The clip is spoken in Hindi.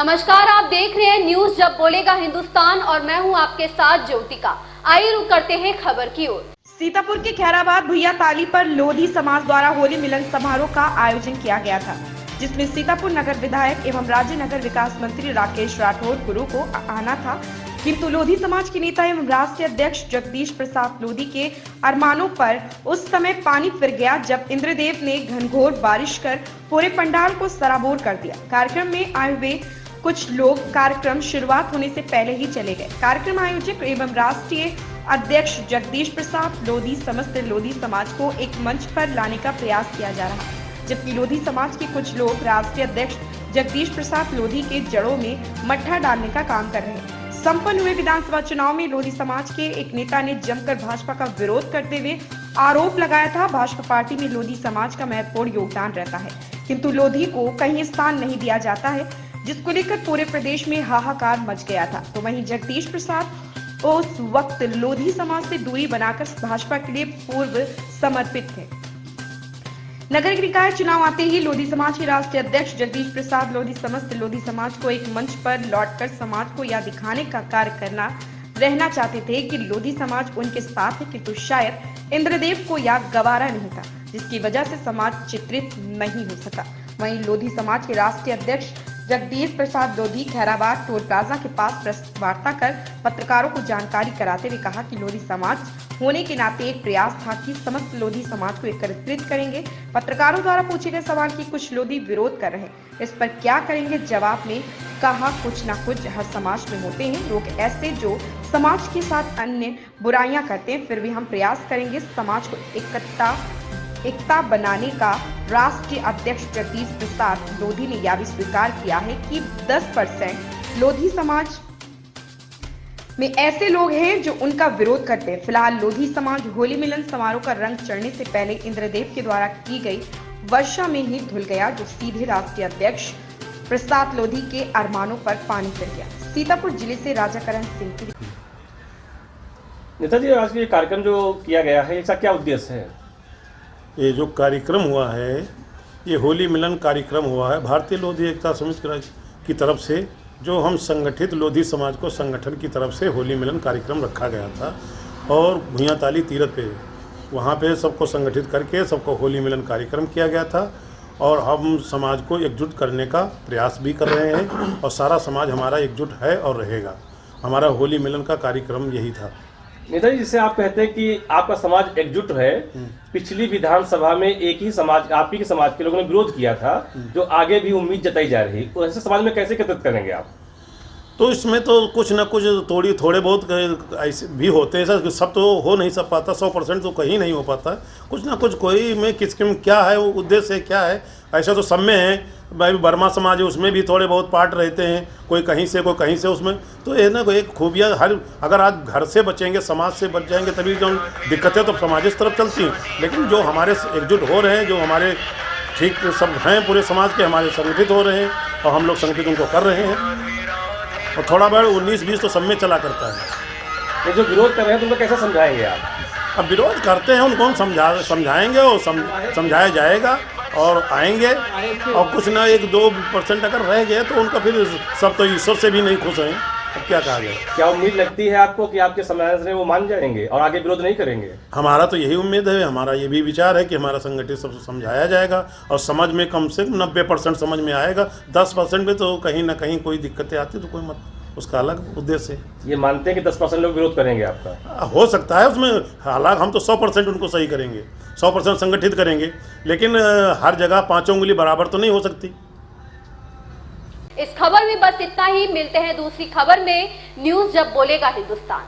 नमस्कार, आप देख रहे हैं न्यूज जब बोलेगा हिंदुस्तान और मैं हूं आपके साथ ज्योतिका। आइए रुक करते हैं खबर की ओर। सीतापुर के खैराबाद भुइया ताली पर लोधी समाज द्वारा होली मिलन समारोह का आयोजन किया गया था, जिसमें सीतापुर नगर विधायक एवं राज्य नगर विकास मंत्री राकेश राठौर गुरु को आना था, किंतु लोधी समाज के नेता एवं राष्ट्रीय अध्यक्ष जगदीश प्रसाद लोधी के अरमानों पर उस समय पानी फिर गया जब इंद्रदेव ने घनघोर बारिश कर पूरे पंडाल को सराबोर कर दिया। कार्यक्रम में आए हुए कुछ लोग कार्यक्रम शुरुआत होने से पहले ही चले गए। कार्यक्रम आयोजक एवं राष्ट्रीय अध्यक्ष जगदीश प्रसाद लोधी समस्त लोधी समाज को एक मंच पर लाने का प्रयास किया जा रहा है, जबकि लोधी समाज के कुछ लोग राष्ट्रीय अध्यक्ष जगदीश प्रसाद लोधी के जड़ों में मट्ठा डालने का काम कर रहे हैं। संपन्न हुए विधानसभा चुनाव में लोधी समाज के एक नेता ने जमकर भाजपा का विरोध करते हुए आरोप लगाया था, भाजपा पार्टी में लोधी समाज का महत्वपूर्ण योगदान रहता है, किंतु लोधी को कहीं स्थान नहीं दिया जाता है, जिसको लेकर पूरे प्रदेश में हाहाकार मच गया था। तो वहीं जगदीश प्रसाद उस वक्त लोधी समाज से दूरी बनाकर भाजपा के लिए पूर्व समर्पित थे। नगर निकाय चुनाव आते ही लोधी समाज के राष्ट्रीय अध्यक्ष जगदीश प्रसाद लोधी समस्त लोधी समाज को एक मंच पर लौटकर समाज को यह दिखाने का कार्य रहना चाहते थे कि लोधी समाज उनके साथ है, किंतु शायद इंद्रदेव को यह गवारा नहीं था, जिसकी वजह से समाज चित्रित नहीं हो सका। वहीं लोधी समाज के राष्ट्रीय अध्यक्ष जगदीश प्रसाद लोधी खैराबाद टोल प्लाजा के पास प्रेस वार्ता कर पत्रकारों को जानकारी कराते हुए कहा कि लोधी समाज होने के नाते एक प्रयास था कि समस्त लोधी समाज को एकत्रित करेंगे। पत्रकारों द्वारा पूछे गए सवाल की कुछ लोधी विरोध कर रहे हैं, इस पर क्या करेंगे, जवाब में कहा कुछ ना कुछ हर समाज में होते हैं लोग ऐसे जो समाज के साथ अन्य बुराइयां करते हैं, फिर भी हम प्रयास करेंगे समाज को एकता बनाने का। राष्ट्रीय अध्यक्ष जगदीश प्रसाद लोधी ने यह भी स्वीकार किया है कि 10% लोधी समाज में ऐसे लोग हैं जो उनका विरोध करते हैं। फिलहाल लोधी समाज होली मिलन समारोह का रंग चढ़ने से पहले इंद्रदेव के द्वारा की गई वर्षा में ही धुल गया, जो सीधे राष्ट्रीय अध्यक्ष प्रसाद लोधी के अरमानों पर पानी फिर गया। सीतापुर जिले से राजा करण सिंह की। नेताजी, आज ये कार्यक्रम जो किया गया है, इसका क्या उद्देश्य है? ये जो कार्यक्रम हुआ है, ये होली मिलन कार्यक्रम हुआ है भारतीय लोधी एकता समिति की तरफ से, जो हम संगठित लोधी समाज को संगठन की तरफ से होली मिलन कार्यक्रम रखा गया था और भुइया ताली तीरथ पे वहाँ पे सबको संगठित करके सबको होली मिलन कार्यक्रम किया गया था और हम समाज को एकजुट करने का प्रयास भी कर रहे हैं और सारा समाज हमारा एकजुट है और रहेगा। हमारा होली मिलन का कार्यक्रम यही था। नेताजी, जिसे आप कहते हैं कि आपका समाज एकजुट है, पिछली विधानसभा में एक ही समाज, आप ही के समाज के लोगों ने विरोध किया था, जो आगे भी उम्मीद जताई जा रही, तो ऐसे समाज में कैसे एकत्रित करेंगे आप? तो इसमें तो कुछ ना कुछ थोड़े बहुत ऐसे भी होते हैं सर, सब तो हो नहीं सब पाता, 100% तो कहीं नहीं हो पाता, कुछ ना कुछ कोई में किसके में क्या है, वो उद्देश्य क्या है, ऐसा तो सब में है। भाई वर्मा समाज है, उसमें भी थोड़े बहुत पार्ट रहते हैं, कोई कहीं से कोई कहीं से, उसमें तो ये ना एक खूबियाँ हर, अगर आज घर से बचेंगे समाज से बच जाएंगे तभी जो दिक्कतें तो समाज इस तरफ चलती हैं, लेकिन जो हमारे एकजुट हो रहे हैं, जो हमारे ठीक सब हैं पूरे समाज के, हमारे संगठित हो रहे हैं और हम लोग संगठित उनको कर रहे हैं और थोड़ा बहुत 19-20 तो सब में चला करता है। ये जो विरोध कर रहे हैं तो उनको कैसे समझाएंगे आप? अब विरोध करते हैं उनको हम समझाएंगे और समझाया जाएगा और आएंगे, और कुछ ना 1-2% अगर रह गए तो उनका फिर सब तो ईश्वर से भी नहीं खुश हैं, अब क्या कहा जाए। क्या उम्मीद लगती है आपको कि आपके समाज में वो मान जाएंगे और आगे विरोध नहीं करेंगे? हमारा तो यही उम्मीद है, हमारा ये भी विचार है कि हमारा संगठित सब समझाया जाएगा और समझ में कम से कम 90% समझ में आएगा। 10% में तो कहीं ना कहीं कोई दिक्कतें आती तो कोई मत, उसका अलग उद्देश्य है। ये मानते हैं कि 10% लोग विरोध करेंगे आपका? हो सकता है उसमें, हालांकि हम तो 100% उनको सही करेंगे, 100% संगठित करेंगे, लेकिन हर जगह 5 उंगली बराबर तो नहीं हो सकती। इस खबर में बस इतना ही, मिलते हैं दूसरी खबर में। न्यूज जब बोलेगा हिंदुस्तान।